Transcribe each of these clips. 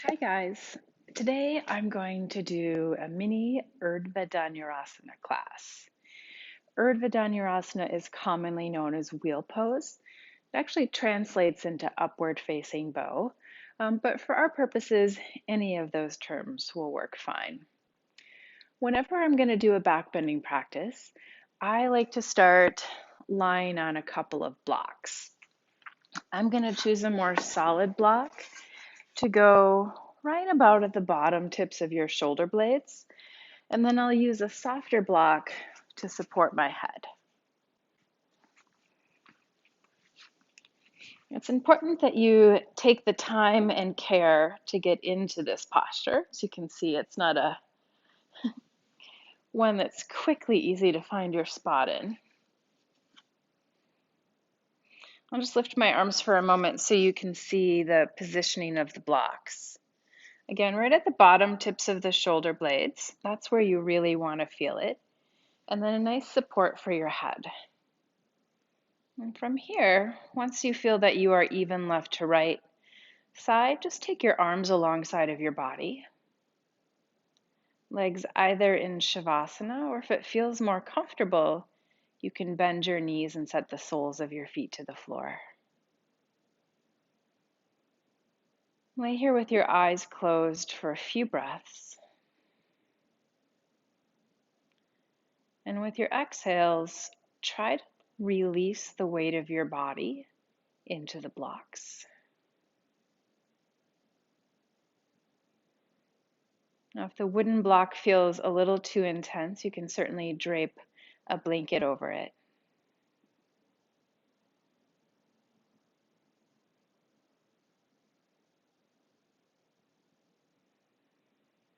Hi guys. Today I'm going to do a mini Urdhva Dhanurasana class. Urdhva Dhanurasana is commonly known as wheel pose. It actually translates into upward facing bow, but for our purposes, any of those terms will work fine. Whenever I'm going to do a back bending practice, I like to start lying on a couple of blocks. I'm going to choose a more solid block to go right about at the bottom tips of your shoulder blades. And then I'll use a softer block to support my head. It's important that you take the time and care to get into this posture. As you can see, it's not a one that's quickly easy to find your spot in. I'll just lift my arms for a moment so you can see the positioning of the blocks. Again, right at the bottom tips of the shoulder blades, that's where you really want to feel it. And then a nice support for your head. And from here, once you feel that you are even left to right side, just take your arms alongside of your body. Legs either in Shavasana, or if it feels more comfortable, you can bend your knees and set the soles of your feet to the floor. Lay here with your eyes closed for a few breaths. And with your exhales, try to release the weight of your body into the blocks. Now, if the wooden block feels a little too intense, you can certainly drape a blanket over it.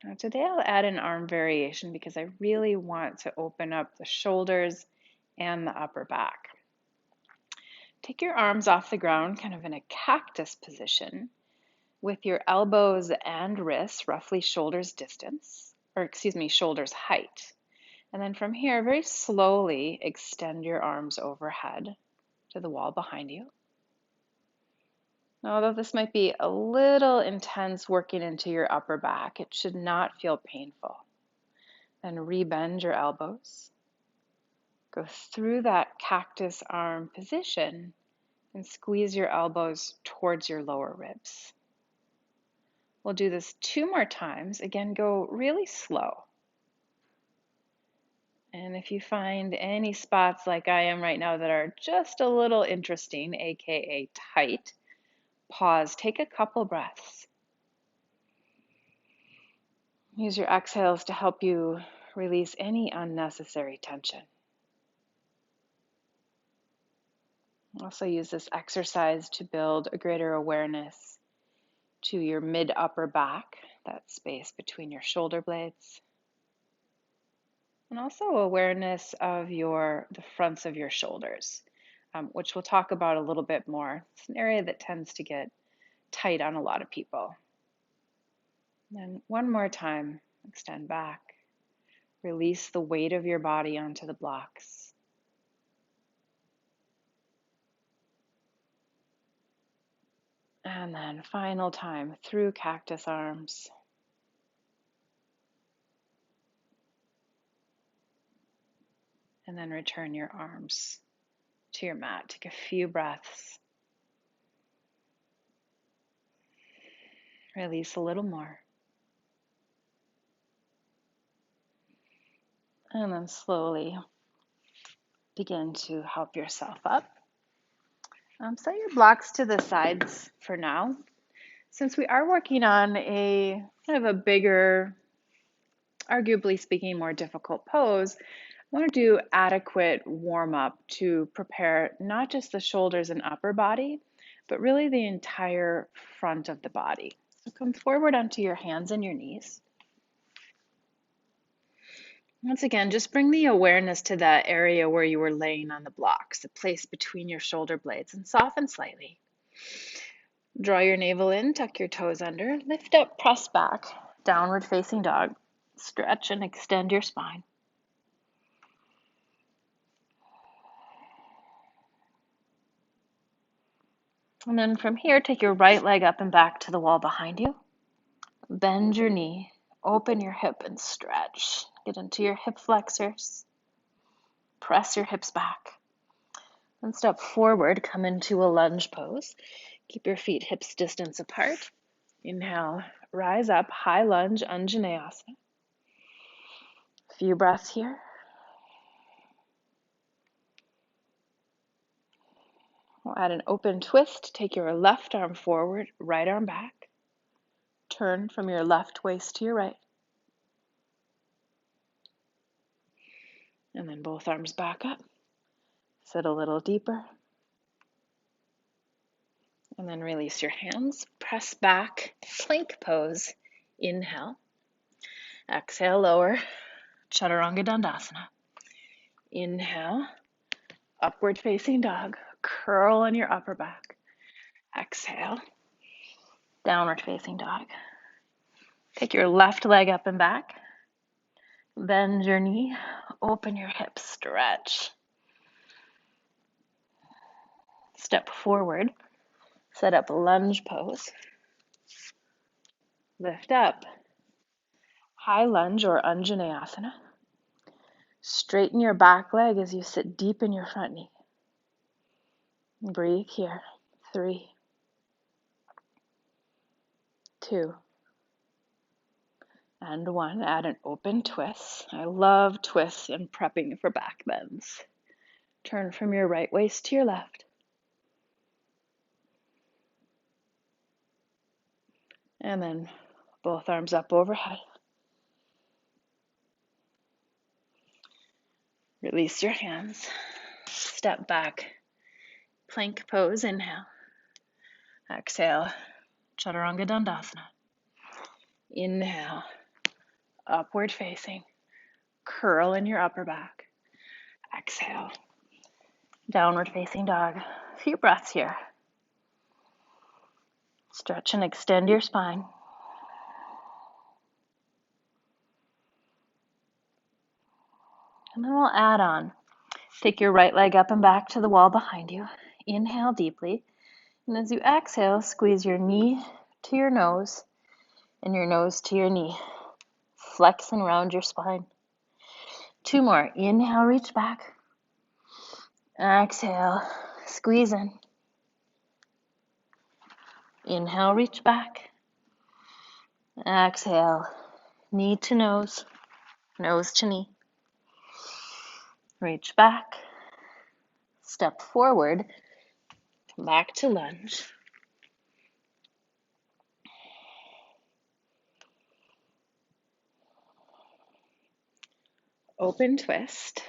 Now, today I'll add an arm variation because I really want to open up the shoulders and the upper back. Take your arms off the ground, kind of in a cactus position, with your elbows and wrists roughly shoulders distance, shoulders height. And then from here, very slowly extend your arms overhead to the wall behind you. Now, although this might be a little intense working into your upper back, it should not feel painful. Then rebend your elbows. Go through that cactus arm position and squeeze your elbows towards your lower ribs. We'll do this 2 more times. Again, go really slow. And if you find any spots like I am right now that are just a little interesting, aka tight, pause, take a couple breaths. Use your exhales to help you release any unnecessary tension. Also use this exercise to build a greater awareness to your mid-upper back, that space between your shoulder blades. And also awareness of the fronts of your shoulders, which we'll talk about a little bit more. It's an area that tends to get tight on a lot of people. And then one more time, extend back. Release the weight of your body onto the blocks. And then final time through cactus arms. And then return your arms to your mat. Take a few breaths. Release a little more. And then slowly begin to help yourself up. Set your blocks to the sides for now. Since we are working on a kind of a bigger, arguably speaking, more difficult pose, I want to do adequate warm-up to prepare not just the shoulders and upper body, but really the entire front of the body. So come forward onto your hands and your knees. Once again, just bring the awareness to that area where you were laying on the blocks, the place between your shoulder blades, and soften slightly. Draw your navel in, tuck your toes under, lift up, press back, downward facing dog. Stretch and extend your spine. And then from here, take your right leg up and back to the wall behind you. Bend your knee, open your hip and stretch. Get into your hip flexors. Press your hips back. And step forward, come into a lunge pose. Keep your feet hips distance apart. Inhale, rise up, high lunge, Anjaneyasana. A few breaths here. We'll add an open twist. Take your left arm forward, right arm back. Turn from your left waist to your right. And then both arms back up. Sit a little deeper. And then release your hands. Press back, plank pose. Inhale. Exhale, lower. Chaturanga Dandasana. Inhale. Upward facing dog. Curl in your upper back. Exhale. Downward facing dog. Take your left leg up and back. Bend your knee. Open your hips. Stretch. Step forward. Set up lunge pose. Lift up. High lunge or Anjaneyasana. Straighten your back leg as you sit deep in your front knee. Breathe here. 3, 2, and 1. Add an open twist. I love twists and prepping for back bends. Turn from your right waist to your left. And then both arms up overhead. Release your hands. Step back. Plank pose. Inhale. Exhale. Chaturanga Dandasana. Inhale. Upward facing. Curl in your upper back. Exhale. Downward facing dog. A few breaths here. Stretch and extend your spine. And then we'll add on. Take your right leg up and back to the wall behind you. Inhale deeply. And as you exhale, squeeze your knee to your nose and your nose to your knee. Flex and round your spine. 2 more. Inhale, reach back. Exhale, squeeze in. Inhale, reach back. Exhale, knee to nose, nose to knee. Reach back. Step forward. Come back to lunge. Open twist.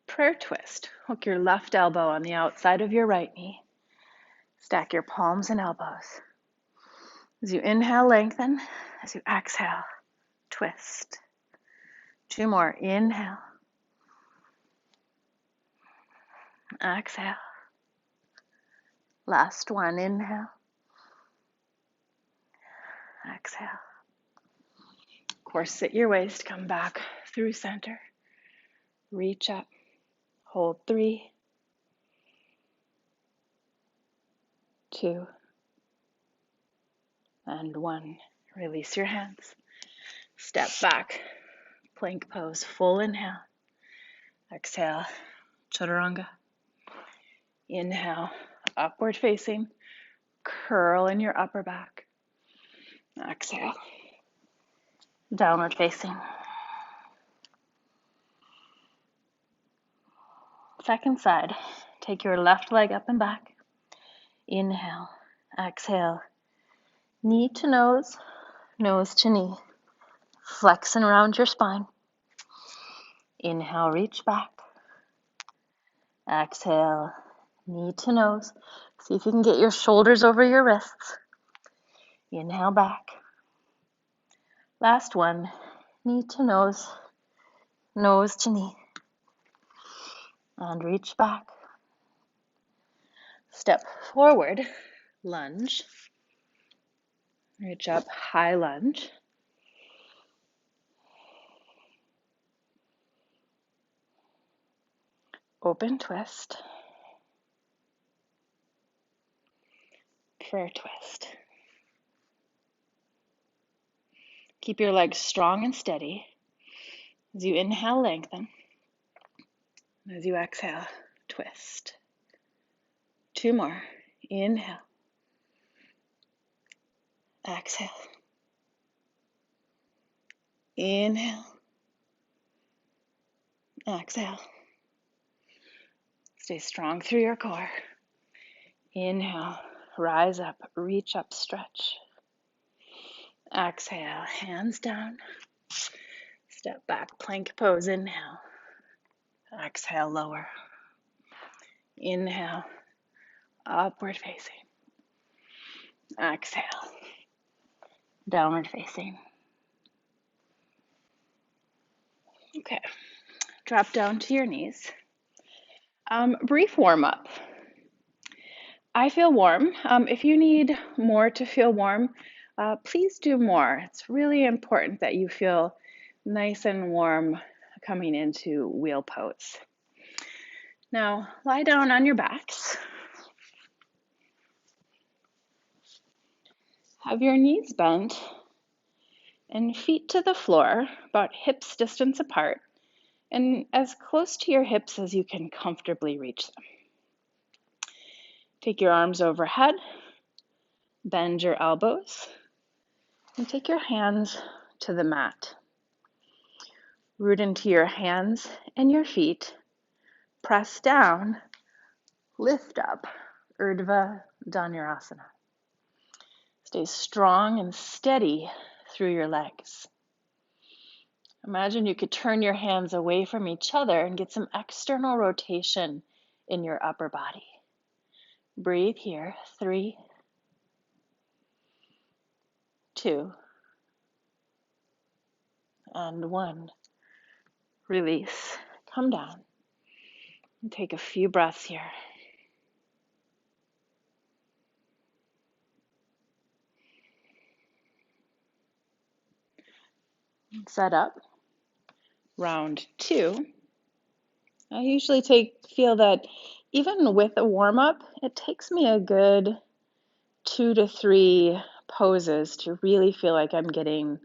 Prayer twist. Hook your left elbow on the outside of your right knee. Stack your palms and elbows. As you inhale, lengthen. As you exhale, twist. 2 more. Inhale. Exhale. Last one. Inhale. Exhale. Corset your waist. Come back through center. Reach up. Hold 3, 2, and 1. Release your hands. Step back. Plank pose. Full inhale. Exhale. Chaturanga. Inhale. Upward facing. Curl in your upper back. Exhale. Downward facing. Second side. Take your left leg up and back. Inhale. Exhale. Knee to nose, nose to knee. Flex and round your spine. Inhale, reach back. Exhale, knee to nose. See if you can get your shoulders over your wrists. Inhale back. Last one, knee to nose, nose to knee. And reach back. Step forward, lunge. Reach up, high lunge. Open twist. Prayer twist. Keep your legs strong and steady. As you inhale, lengthen. As you exhale, twist. 2 more. Inhale. Exhale. Inhale. Exhale. Stay strong through your core. Inhale. Rise up. Reach up. Stretch. Exhale. Hands down. Step back. Plank pose. Inhale. Exhale. Lower. Inhale. Upward facing. Exhale. Downward facing. Okay. Drop down to your knees. Brief warm up. I feel warm. If you need more to feel warm, please do more. It's really important that you feel nice and warm coming into wheel pose. Now, lie down on your backs. Have your knees bent and feet to the floor, about hips distance apart, and as close to your hips as you can comfortably reach them. Take your arms overhead, bend your elbows, and take your hands to the mat. Root into your hands and your feet. Press down, lift up, Urdhva Dhanurasana. Stay strong and steady through your legs. Imagine you could turn your hands away from each other and get some external rotation in your upper body. Breathe here. 3, 2, and 1. Release. Come down. And take a few breaths here. Set up. Round 2. I usually feel that even with a warm-up, it takes me a good 2 to 3 poses to really feel like I'm getting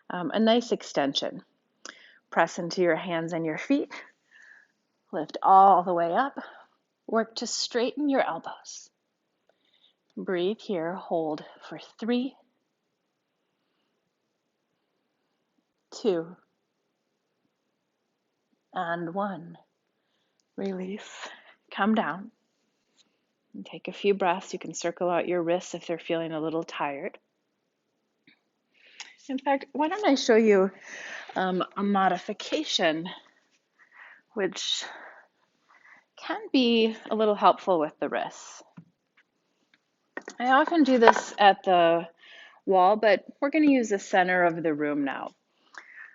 a nice extension. Press into your hands and your feet. Lift all the way up. Work to straighten your elbows. Breathe here. Hold for 3, 2, and 1. Release. Come down. And take a few breaths. You can circle out your wrists if they're feeling a little tired. In fact, why don't I show you a modification which can be a little helpful with the wrists. I often do this at the wall, but we're going to use the center of the room now.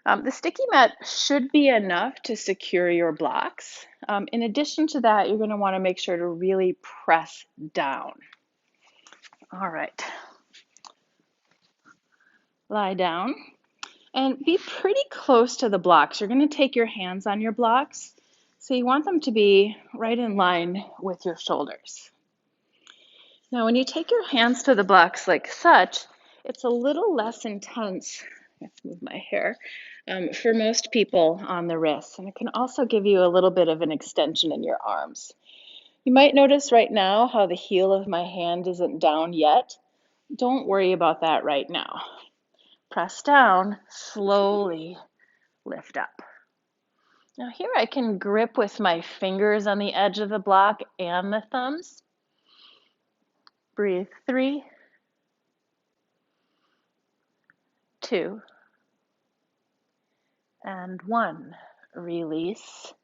The sticky mat should be enough to secure your blocks. In addition to that, you're going to want to make sure to really press down. All right. Lie down and be pretty close to the blocks. You're going to take your hands on your blocks, so you want them to be right in line with your shoulders. Now, when you take your hands to the blocks like such, it's a little less intense. Let's move my hair. For most people on the wrists, and it can also give you a little bit of an extension in your arms. You might notice right now how the heel of my hand isn't down yet. Don't worry about that right now. Press down, slowly lift up. Now here I can grip with my fingers on the edge of the block and the thumbs. Breathe. 3, 2, and 1. Release.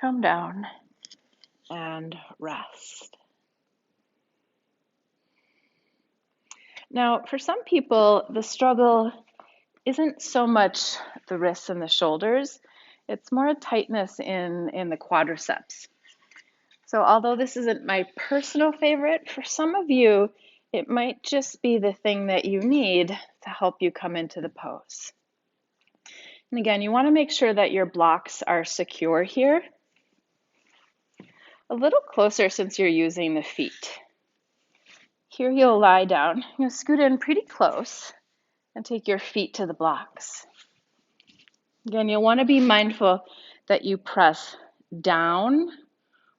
Come down and rest. Now, for some people, the struggle isn't so much the wrists and the shoulders. It's more a tightness in the quadriceps. So although this isn't my personal favorite, for some of you, it might just be the thing that you need to help you come into the pose. And again, you want to make sure that your blocks are secure here. A little closer since you're using the feet. Here you'll lie down. You'll scoot in pretty close And take your feet to the blocks. Again, you'll want to be mindful that you press down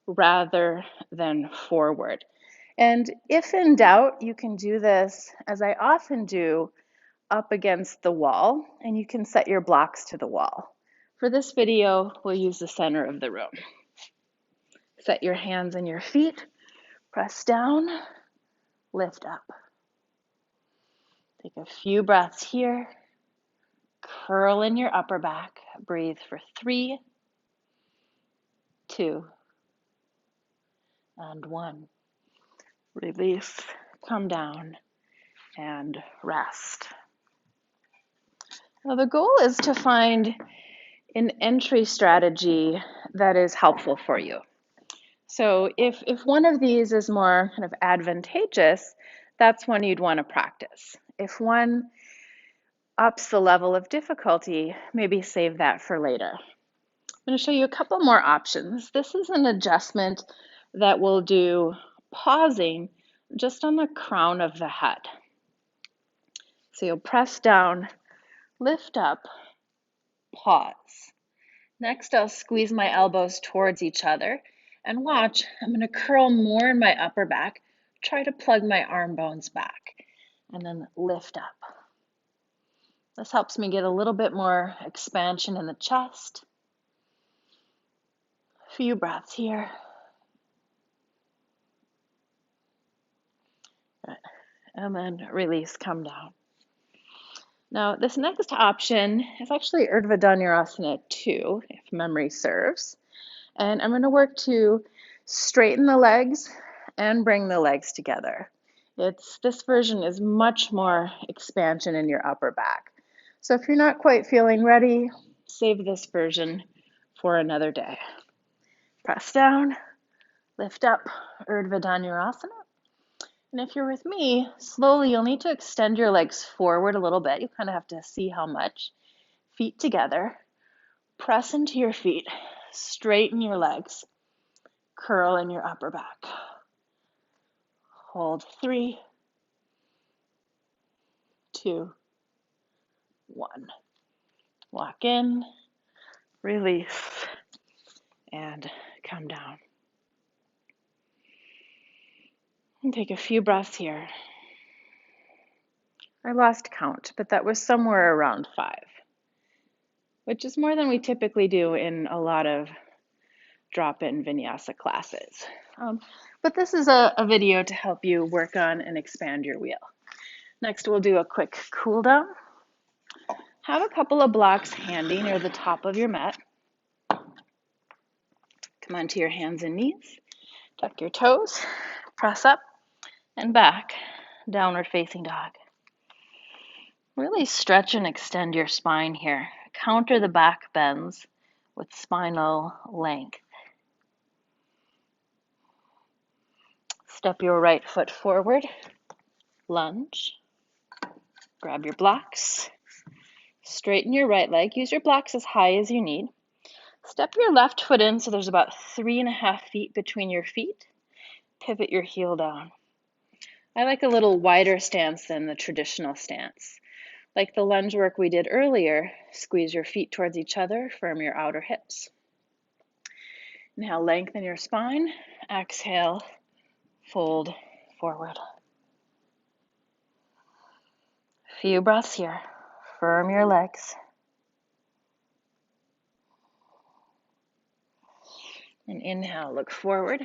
rather than forward. And if in doubt, you can do this, as I often do, up against the wall, and you can set your blocks to the wall. For this video, we'll use the center of the room. Set your hands and your feet, press down, lift up. Take a few breaths here. Curl in your upper back. Breathe for 3, 2, and 1. Release, come down, and rest. Now the goal is to find an entry strategy that is helpful for you. So if one of these is more kind of advantageous, that's one you'd want to practice. If one ups the level of difficulty, maybe save that for later. I'm going to show you a couple more options. This is an adjustment that we'll do pausing just on the crown of the head. So you'll press down, lift up, pause. Next, I'll squeeze my elbows towards each other and watch. I'm going to curl more in my upper back, try to plug my arm bones back, and then lift up. This helps me get a little bit more expansion in the chest. A few breaths here. Good. And then release, come down. Now, this next option is actually Urdhva Dhanurasana 2, if memory serves. And I'm going to work to straighten the legs and bring the legs together. This version is much more expansion in your upper back. So if you're not quite feeling ready, save this version for another day. Press down, lift up, Urdhva Dhanurasana. And if you're with me, slowly you'll need to extend your legs forward a little bit. You kind of have to see how much. Feet together, press into your feet, straighten your legs, curl in your upper back. Hold 3, 2, 1. Walk in, release, and come down. And take a few breaths here. I lost count, but that was somewhere around 5, which is more than we typically do in a lot of drop-in vinyasa classes. But this is a video to help you work on and expand your wheel. Next, we'll do a quick cool down. Have a couple of blocks handy near the top of your mat. Come onto your hands and knees. Tuck your toes, press up and back, downward facing dog. Really stretch and extend your spine here. Counter the back bends with spinal length. Step your right foot forward, lunge, grab your blocks, straighten your right leg, use your blocks as high as you need. Step your left foot in so there's about 3.5 feet between your feet. Pivot your heel down. I like a little wider stance than the traditional stance. Like the lunge work we did earlier, squeeze your feet towards each other, firm your outer hips. Inhale, lengthen your spine. Exhale, fold forward. Few breaths here. Firm your legs. And inhale, look forward.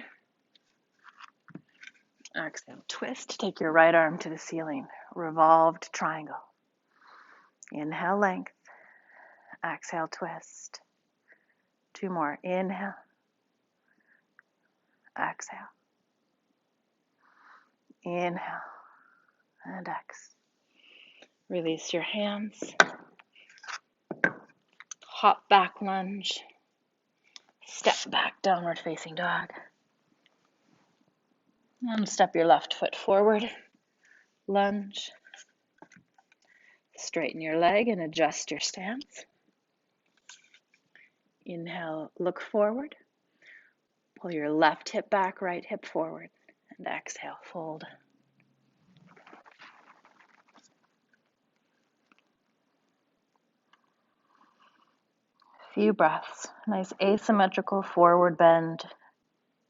Exhale, twist. Take your right arm to the ceiling. Revolved triangle. Inhale, length. Exhale, twist. 2 more. Inhale. Exhale. Inhale. And exhale. Release your hands. Hop back lunge. Step back, downward facing dog. And step your left foot forward. Lunge. Straighten your leg and adjust your stance. Inhale, look forward. Pull your left hip back, right hip forward. And exhale, fold. Few breaths. Nice asymmetrical forward bend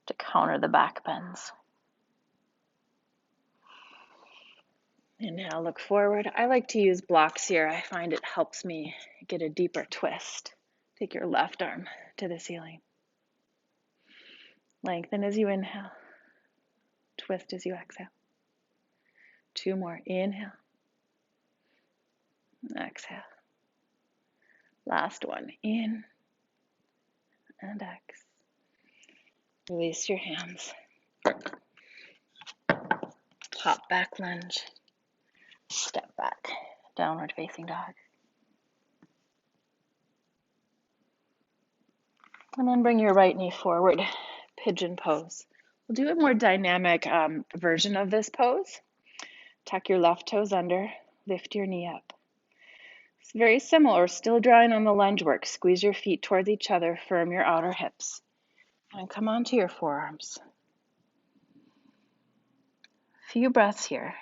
to counter the back bends. Inhale, look forward. I like to use blocks here. I find it helps me get a deeper twist. Take your left arm to the ceiling. Lengthen as you inhale. Twist as you exhale. 2 more. Inhale. Exhale. Last one. In and ex. Release your hands. Hop back lunge. Step back. Downward facing dog. And then bring your right knee forward. Pigeon pose. We'll do a more dynamic version of this pose. Tuck your left toes under. Lift your knee up. It's very similar, still drawing on the lunge work. Squeeze your feet towards each other, firm your outer hips. And come onto your forearms. Few breaths here.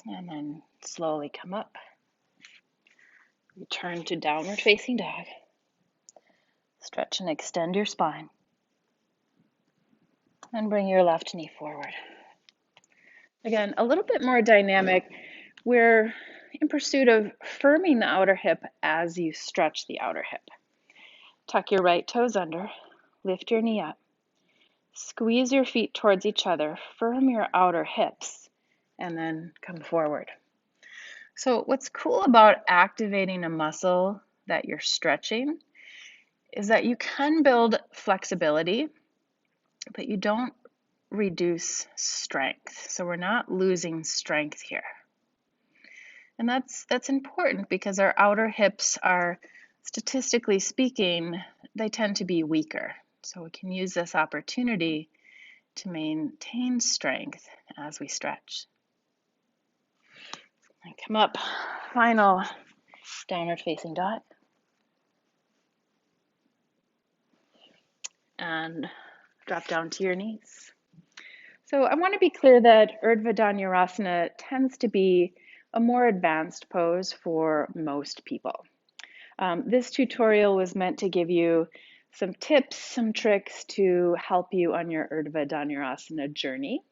And then slowly come up. Return to downward facing dog. Stretch and extend your spine. And bring your left knee forward. Again, a little bit more dynamic. We're in pursuit of firming the outer hip as you stretch the outer hip. Tuck your right toes under. Lift your knee up. Squeeze your feet towards each other. Firm your outer hips. And then come forward. So what's cool about activating a muscle that you're stretching is that you can build flexibility, but you don't reduce strength. So we're not losing strength here. And that's important because our outer hips are, statistically speaking, they tend to be weaker. So we can use this opportunity to maintain strength as we stretch. And come up, final downward facing dog. And drop down to your knees. So I want to be clear that Urdhva Dhanurasana tends to be a more advanced pose for most people. This tutorial was meant to give you some tips, some tricks to help you on your Urdhva Dhanurasana journey.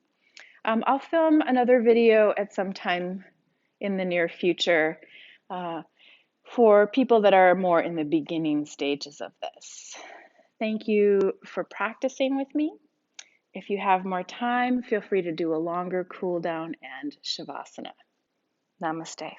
I'll film another video at some time in the near future for people that are more in the beginning stages of this. Thank you for practicing with me. If you have more time, feel free to do a longer cool down and Shavasana. Namaste.